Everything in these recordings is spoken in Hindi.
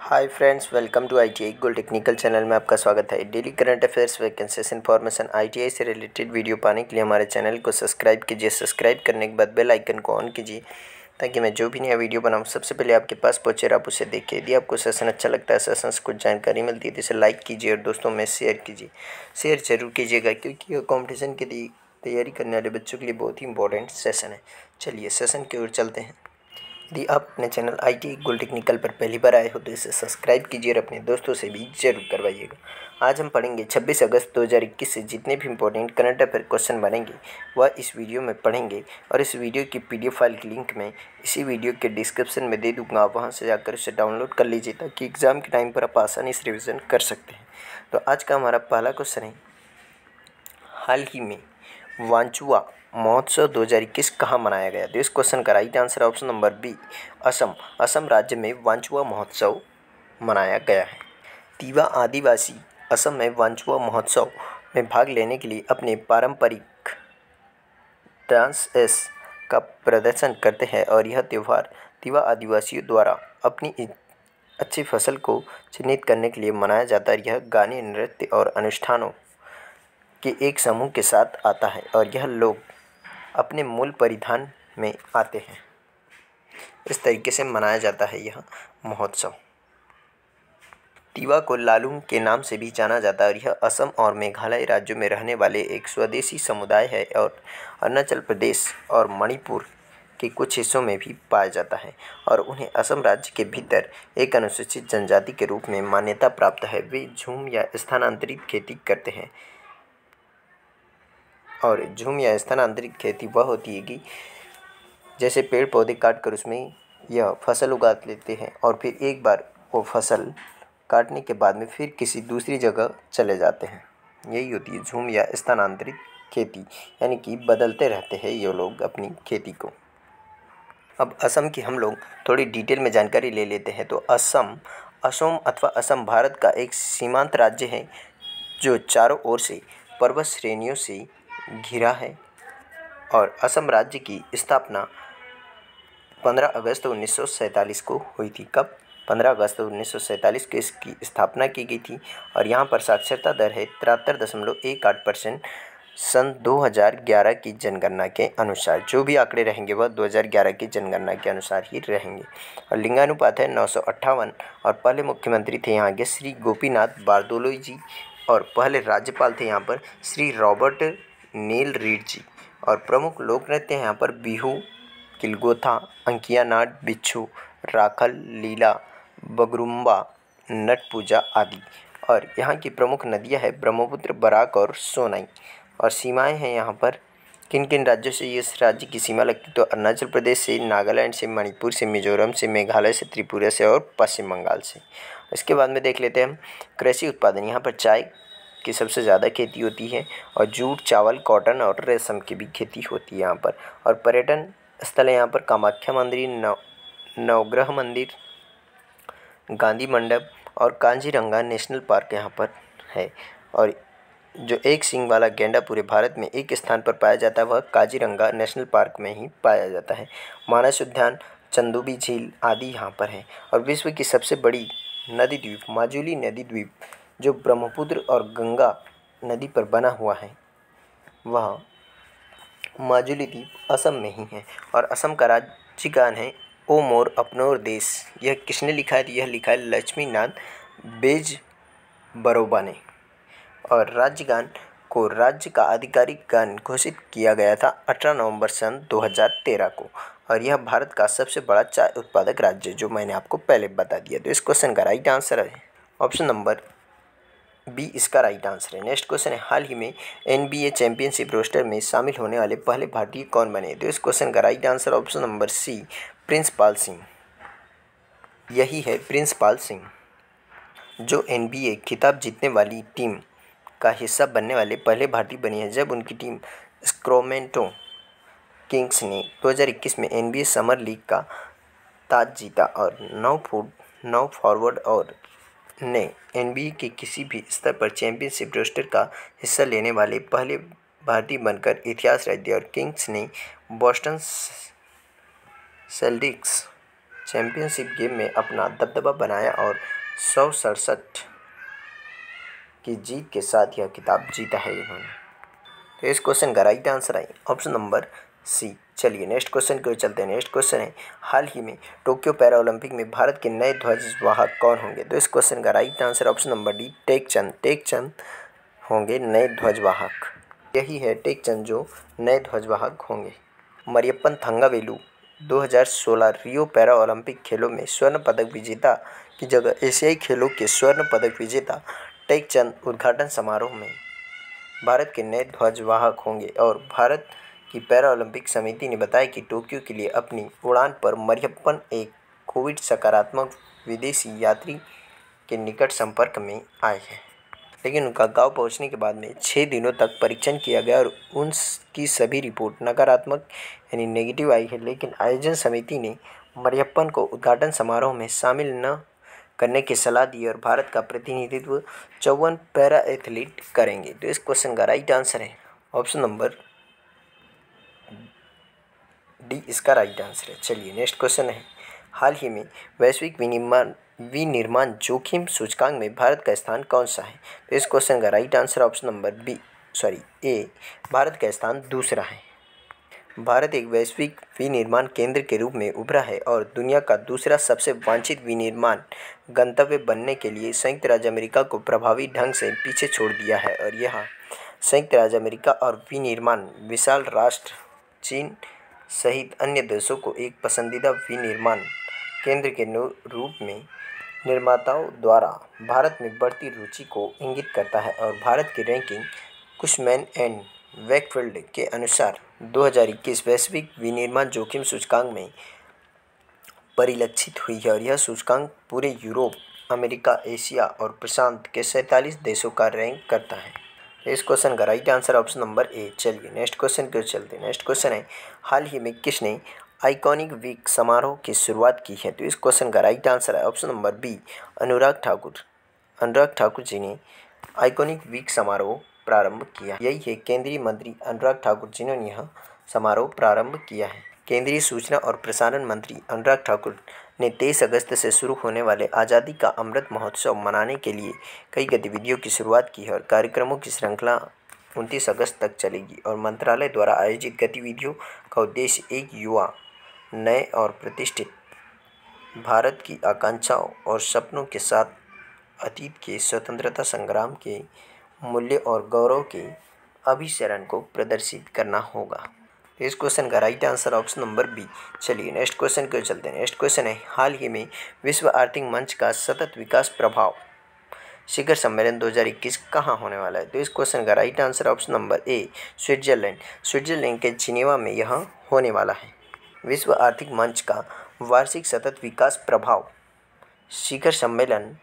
Hi friends, welcome to ITI gold technical channel में आपका स्वागत है। Daily current affairs, vacancies information, ITI से रिलेटेड वीडियो पाने के लिए हमारे चैनल को सब्सक्राइब कीजिए। सब्सक्राइब करने के बाद बेल आइकन को ऑन कीजिए ताकि मैं जो भी नया वीडियो बनाऊँ सबसे पहले आपके पास पहुँचे और आप उसे देखिए। यदि आपको सेशन अच्छा लगता है, सेशन से कुछ जानकारी मिलती है तो इसे लाइक कीजिए और दोस्तों में शेयर कीजिए। शेयर जरूर कीजिएगा क्योंकि यह कॉम्पिटिशन के लिए तैयारी करने वाले बच्चों के लिए बहुत ही इंपॉर्टेंट सेशन है। चलिए सेशन की ओर चलते हैं। यदि आप अपने चैनल ITI गोल्ड टेक्निकल पर पहली बार आए हो तो इसे सब्सक्राइब कीजिए और अपने दोस्तों से भी जरूर करवाइएगा। आज हम पढ़ेंगे 26 अगस्त 2021 से जितने भी इंपॉर्टेंट करंट अफेयर क्वेश्चन बनेंगे वह इस वीडियो में पढ़ेंगे और इस वीडियो की PDF फाइल की लिंक मैं इसी वीडियो के डिस्क्रिप्शन में दे दूँगा। आप वहाँ से जाकर उसे डाउनलोड कर लीजिए ताकि एग्ज़ाम के टाइम पर आप आसानी से रिविज़न कर सकते हैं। तो आज का हमारा पहला क्वेश्चन है, हाल ही में वांचुआ महोत्सव 2021 कहाँ मनाया गया? तो इस क्वेश्चन का राइट आंसर है option number B, Assam. Assam राज्य में वांचुआ महोत्सव मनाया गया है। तिवा आदिवासी असम में वांचुआ महोत्सव में भाग लेने के लिए अपने पारंपरिक डांस का प्रदर्शन करते हैं और यह त्यौहार तिवा आदिवासियों द्वारा अपनी अच्छी फसल को चिन्हित करने के लिए मनाया जाता है। यह गाने, नृत्य और अनुष्ठानों के एक समूह के साथ आता है और यह लोग अपने मूल परिधान में आते हैं। इस तरीके से मनाया जाता है यह महोत्सव। तिवा को लालुंग के नाम से भी जाना जाता है और यह असम और मेघालय राज्यों में रहने वाले एक स्वदेशी समुदाय है और अरुणाचल प्रदेश और मणिपुर के कुछ हिस्सों में भी पाया जाता है और उन्हें असम राज्य के भीतर एक अनुसूचित जनजाति के रूप में मान्यता प्राप्त है। वे झूम या स्थानांतरित खेती करते हैं और झूम या स्थानांतरित खेती वह होती है कि जैसे पेड़ पौधे काट कर उसमें यह फसल उगा लेते हैं और फिर एक बार वो फसल काटने के बाद में फिर किसी दूसरी जगह चले जाते हैं। यही होती है झूम या स्थानांतरित खेती, यानी कि बदलते रहते हैं ये लोग अपनी खेती को। अब असम की हम लोग थोड़ी डिटेल में जानकारी ले लेते हैं। तो असम अथवा असम भारत का एक सीमांत राज्य है जो चारों ओर से पर्वत श्रेणियों से घिरा है और असम राज्य की स्थापना 15 अगस्त 1947 को हुई थी। कब? 15 अगस्त 1947 को इसकी स्थापना की गई थी और यहाँ पर साक्षरता दर है 73.18%। सन 2011 की जनगणना के अनुसार, जो भी आंकड़े रहेंगे वह 2011 की जनगणना के अनुसार ही रहेंगे। और लिंगानुपात है 958 और पहले मुख्यमंत्री थे यहाँ के श्री गोपीनाथ बारदोलोई जी और पहले राज्यपाल थे यहाँ पर श्री रॉबर्ट नील रीड जी। और प्रमुख लोक नृत्य हैं यहाँ पर बिहू, किलगोथा, अंकिया नाट, बिच्छू, राखल, लीला, बगरुम्बा, नट पूजा आदि। और यहाँ की प्रमुख नदियाँ हैं ब्रह्मपुत्र, बराक और सोनाई। और सीमाएं हैं यहाँ पर किन किन राज्यों से इस राज्य की सीमा लगती है? तो अरुणाचल प्रदेश से, नागालैंड से, मणिपुर से, मिजोरम से, मेघालय से, त्रिपुरा से और पश्चिम बंगाल से। इसके बाद में देख लेते हैं हम कृषि उत्पादन। यहाँ पर चाय की सबसे ज़्यादा खेती होती है और जूट, चावल, कॉटन और रेशम की भी खेती होती है यहाँ पर। और पर्यटन स्थल है यहाँ पर कामाख्या मंदिर, नवग्रह मंदिर, गांधी मंडप और कांजीरंगा नेशनल पार्क यहाँ पर है। और जो एक सींग वाला गैंडा पूरे भारत में एक स्थान पर पाया जाता है वह काजीरंगा नेशनल पार्क में ही पाया जाता है। मानस उद्यान, चंदूबी झील आदि यहाँ पर है। और विश्व की सबसे बड़ी नदी द्वीप माजुली नदी द्वीप जो ब्रह्मपुत्र और गंगा नदी पर बना हुआ है वह माजुली द्वीप असम में ही है। और असम का राज्यगान है ओ मोर अपनोर देश। यह किसने लिखा है? यह लिखा है लक्ष्मीनाथ बेजबरोबा ने। और राज्यगान को राज्य का आधिकारिक गान घोषित किया गया था 18 नवंबर सन 2013 को। और यह भारत का सबसे बड़ा चाय उत्पादक राज्य जो मैंने आपको पहले बता दिया। तो इस क्वेश्चन का राइट आंसर है ऑप्शन नंबर बी, इसका राइट आंसर है। नेक्स्ट क्वेश्चन है, हाल ही में NBA चैंपियनशिप रोस्टर में शामिल होने वाले पहले भारतीय कौन बने? तो इस क्वेश्चन का right answer option number C, principal Singh. यही है प्रिंसपाल सिंह जो NBA खिताब जीतने वाली टीम का हिस्सा बनने वाले पहले भारतीय बने हैं जब उनकी टीम स्क्रैमेंटो किंग्स ने 2021 में NBA समर लीग का ताज जीता। और 9 फॉरवर्ड और ने NBA के किसी भी स्तर पर चैंपियनशिप रोस्टर का हिस्सा लेने वाले पहले भारतीय बनकर इतिहास रच दिया। और किंग्स ने बॉस्टन सेल्टिक्स चैंपियनशिप गेम में अपना दबदबा बनाया और 167 की जीत के साथ यह खिताब जीता है इन्होंने। तो इस क्वेश्चन का राइट आंसर है ऑप्शन नंबर सी। चलिए नेक्स्ट क्वेश्चन की ओर चलते हैं। नेक्स्ट क्वेश्चन है, हाल ही में टोक्यो पैरा ओलंपिक में भारत के नए ध्वजवाहक कौन होंगे? तो इस क्वेश्चन का right answer option number D, Tekchand होंगे नए ध्वजवाहक। यही है टेकचंद जो नए ध्वजवाहक होंगे। मरियप्पन थंगावेलु 2016 रियो पैरा ओलंपिक खेलों में स्वर्ण पदक विजेता की जगह एशियाई खेलों के स्वर्ण पदक विजेता टेकचंद उद्घाटन समारोह में भारत के नए ध्वजवाहक होंगे। और भारत की पैरा ओलंपिक समिति ने बताया कि टोक्यो के लिए अपनी उड़ान पर मरियप्पन एक कोविड सकारात्मक विदेशी यात्री के निकट संपर्क में आए हैं, लेकिन उनका गांव पहुंचने के बाद में 6 दिनों तक परीक्षण किया गया और उनकी सभी रिपोर्ट नकारात्मक यानी नेगेटिव आई है। लेकिन आयोजन समिति ने मरियप्पन को उद्घाटन समारोह में शामिल न करने की सलाह दी और भारत का प्रतिनिधित्व 54 पैरा एथलीट करेंगे। तो इस क्वेश्चन का राइट आंसर है ऑप्शन नंबर डी, इसका राइट आंसर है। चलिए नेक्स्ट क्वेश्चन है, हाल ही में वैश्विक विनिर्माण जोखिम सूचकांक में भारत का स्थान कौन सा है? तो इस क्वेश्चन का राइट आंसर ऑप्शन नंबर ए, भारत का स्थान दूसरा है। भारत एक वैश्विक विनिर्माण केंद्र के रूप में उभरा है और दुनिया का दूसरा सबसे वांछित विनिर्माण गंतव्य बनने के लिए संयुक्त राज्य अमेरिका को प्रभावी ढंग से पीछे छोड़ दिया है। और यहाँ संयुक्त राज्य अमेरिका और विनिर्माण विशाल राष्ट्र चीन सहित अन्य देशों को एक पसंदीदा विनिर्माण केंद्र के रूप में निर्माताओं द्वारा भारत में बढ़ती रुचि को इंगित करता है। और भारत की रैंकिंग कुशमैन एंड वेकफील्ड के अनुसार 2021 वैश्विक विनिर्माण जोखिम सूचकांक में परिलक्षित हुई है। और यह सूचकांक पूरे यूरोप, अमेरिका, एशिया और प्रशांत के 47 देशों का रैंक करता है। इस क्वेश्चन का राइट आंसर ऑप्शन नंबर ए। चलिए नेक्स्ट क्वेश्चन की ओर चलते हैं। नेक्स्ट क्वेश्चन है, हाल ही में किसने आइकॉनिक वीक समारोह की शुरुआत की है? तो इस क्वेश्चन का राइट आंसर है option number B, Anurag Thakur ji ने आइकॉनिक वीक समारोह प्रारंभ किया। यही है केंद्रीय मंत्री अनुराग ठाकुर जिन्होंने यह समारोह प्रारंभ किया है। केंद्रीय सूचना और प्रसारण मंत्री अनुराग ठाकुर ने 23 अगस्त से शुरू होने वाले आज़ादी का अमृत महोत्सव मनाने के लिए कई गतिविधियों की शुरुआत की है। और कार्यक्रमों की श्रृंखला 29 अगस्त तक चलेगी। और मंत्रालय द्वारा आयोजित गतिविधियों का उद्देश्य एक युवा, नए और प्रतिष्ठित भारत की आकांक्षाओं और सपनों के साथ अतीत के स्वतंत्रता संग्राम के मूल्य और गौरव के अभिसरण को प्रदर्शित करना होगा। इस क्वेश्चन का right answer option number B. चलिए नेक्स्ट क्वेश्चन की ओर चलते हैं। नेक्स्ट क्वेश्चन है, हाल ही में विश्व आर्थिक मंच का सतत विकास प्रभाव शिखर सम्मेलन 2021 कहाँ होने वाला है? तो इस क्वेश्चन का राइट आंसर ऑप्शन नंबर ए, स्विट्जरलैंड के जिनेवा में यह होने वाला है। विश्व आर्थिक मंच का वार्षिक सतत विकास प्रभाव शिखर सम्मेलन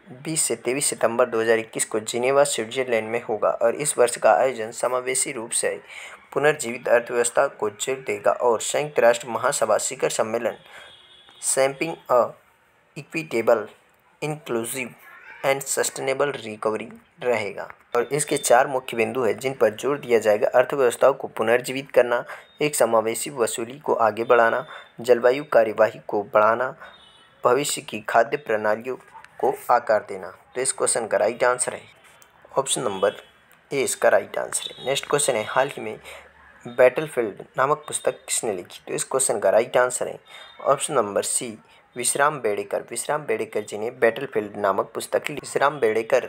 20 से 23 सितंबर 2021 को जिनेवा, स्विट्जरलैंड में होगा। और इस वर्ष का आयोजन समावेशी रूप से पुनर्जीवित अर्थव्यवस्था को जोर देगा और संयुक्त राष्ट्र महासभा शिखर सम्मेलन shopping a equitable, inclusive and sustainable recovery रहेगा। और इसके 4 मुख्य बिंदु हैं जिन पर जोर दिया जाएगा: अर्थव्यवस्थाओं को पुनर्जीवित करना, एक समावेशी वसूली को आगे बढ़ाना, जलवायु कार्यवाही को बढ़ाना, भविष्य की खाद्य प्रणालियों को आकार देना। तो इस क्वेश्चन का राइट आंसर है ऑप्शन नंबर ए, इसका राइट आंसर है। नेक्स्ट क्वेश्चन है, हाल ही में बैटलफील्ड नामक पुस्तक किसने लिखी? तो इस क्वेश्चन का राइट आंसर है ऑप्शन नंबर सी, विश्राम बेडेकर जी ने बैटलफील्ड नामक पुस्तक लिखी। विश्राम बेडेकर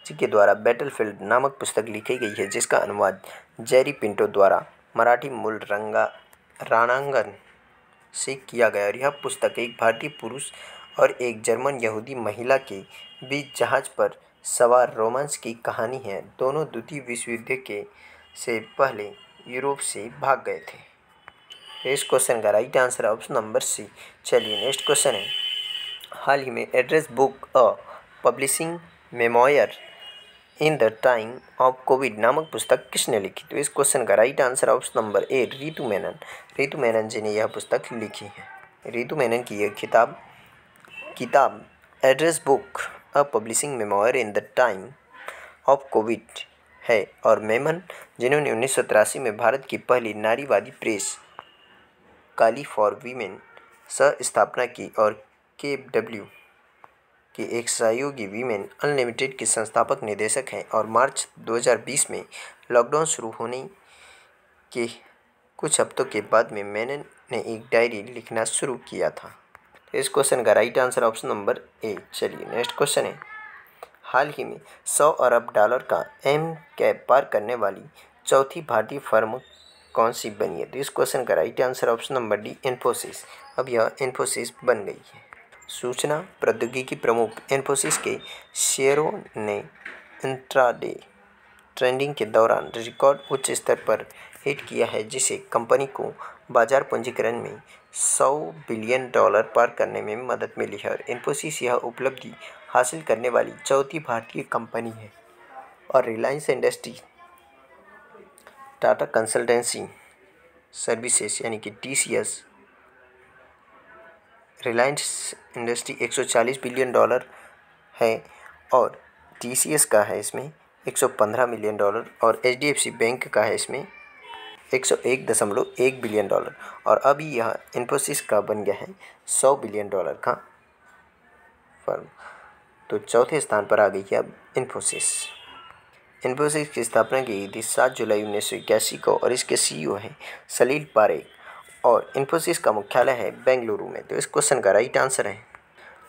जी के द्वारा बैटलफील्ड नामक पुस्तक लिखी गई है, जिसका अनुवाद जेरी पिंटो द्वारा मराठी मूल राणांगण से किया गया। और यह पुस्तक एक भारतीय पुरुष और एक जर्मन यहूदी महिला के बीच जहाज पर सवार रोमांस की कहानी है। दोनों द्वितीय विश्व युद्ध से पहले यूरोप से भाग गए थे। इस क्वेश्चन का राइट आंसर है ऑप्शन नंबर सी। चलिए नेक्स्ट क्वेश्चन है, हाल ही में address book a publishing memoir in the time of COVID नामक पुस्तक किसने लिखी? तो इस क्वेश्चन का right answer option number A, Ritu Menon ji ने यह पुस्तक लिखी है। रीतू मेनन की यह किताब address book a publishing memoir in the time of Covid है। और मेमन जिन्होंने 1983 में भारत की पहली नारीवादी प्रेस काली फॉर वीमेन सह स्थापना की और KFW के एक सहयोगी वीमेन अनलिमिटेड के संस्थापक निदेशक हैं और मार्च 2020 में लॉकडाउन शुरू होने के कुछ हफ्तों के बाद में मेनन ने एक डायरी लिखना शुरू किया था। इस क्वेश्चन का राइट आंसर ऑप्शन नंबर ए। चलिए नेक्स्ट क्वेश्चन है, हाल ही में 100 अरब डॉलर का कैप पार करने वाली चौथी भारतीय फर्म कौन सी बनी है? तो इस क्वेश्चन का right answer option number D, Infosys. अब यह इन्फोसिस बन गई है। सूचना प्रौद्योगिकी प्रमुख इन्फोसिस के शेयरों ने इंट्राडे ट्रेडिंग के दौरान रिकॉर्ड उच्च स्तर पर हिट किया है, जिसे कंपनी को बाजार पूंजीकरण में $100 बिलियन पार करने में मदद मिली है और इन्फोसिस यह उपलब्धि हासिल करने वाली चौथी भारतीय कंपनी है। और Reliance industry Tata consultancy services यानी कि TCS, रिलायंस इंडस्ट्री $140 बिलियन है और TCS का है इसमें $115 मिलियन और HDFC बैंक का है इसमें $101.1 बिलियन और अभी यह इन्फोसिस का बन गया है $100 बिलियन का फर्म। तो चौथे स्थान पर आ गई है अब इन्फोसिस। इन्फोसिस की स्थापना की गई थी 7 जुलाई 1981 को और इसके CEO हैं सलील पारेख और इन्फोसिस का मुख्यालय है बेंगलुरु में। तो इस क्वेश्चन का राइट आंसर है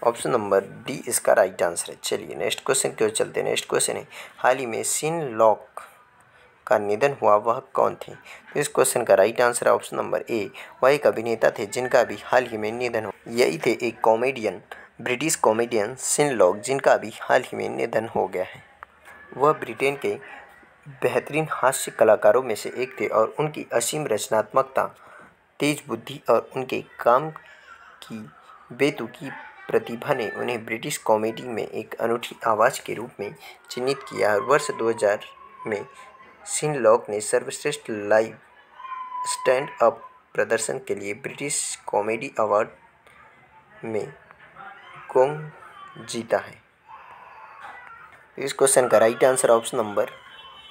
ऑप्शन नंबर डी, इसका राइट आंसर है। चलिए नेक्स्ट क्वेश्चन की ओर चलते हैं। नेक्स्ट क्वेश्चन है, हाल ही में सीन लॉक का निधन हुआ, वह कौन थे? तो इस क्वेश्चन का राइट आंसर है ऑप्शन नंबर ए, वह एक अभिनेता थे जिनका अभी हाल ही में निधन हुआ। यही थे एक comedian, British comedian Sean Lock, जिनका अभी हाल ही में निधन हो गया है। वह ब्रिटेन के बेहतरीन हास्य कलाकारों में से एक थे और उनकी असीम रचनात्मकता, तेज बुद्धि और उनके काम की बेतुकी प्रतिभा ने उन्हें ब्रिटिश कॉमेडी में एक अनूठी आवाज़ के रूप में चिन्हित किया और वर्ष 2000 में सीन लॉक ने सर्वश्रेष्ठ लाइव स्टैंड अप प्रदर्शन के लिए ब्रिटिश कॉमेडी अवार्ड में गोंग जीता है। इस क्वेश्चन का राइट आंसर ऑप्शन नंबर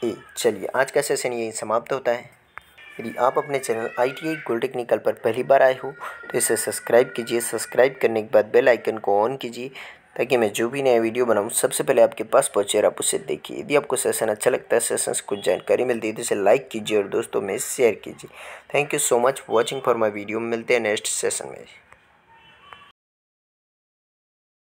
ए। चलिए आज का सेशन यही समाप्त होता है। यदि आप अपने चैनल ITI गोल्ड टेक्निकल पर पहली बार आए हो तो इसे सब्सक्राइब कीजिए। सब्सक्राइब करने के बाद बेल आइकन को ऑन कीजिए ताकि मैं जो भी नया वीडियो बनाऊं सबसे पहले आपके पास पहुंचे और आप उसे देखिए। यदि आपको सेशन अच्छा लगता है, सेशन से कुछ जानकारी मिलती है तो इसे लाइक कीजिए और दोस्तों में शेयर कीजिए। Thank you so much watching for my video. मिलते हैं नेक्स्ट सेशन में।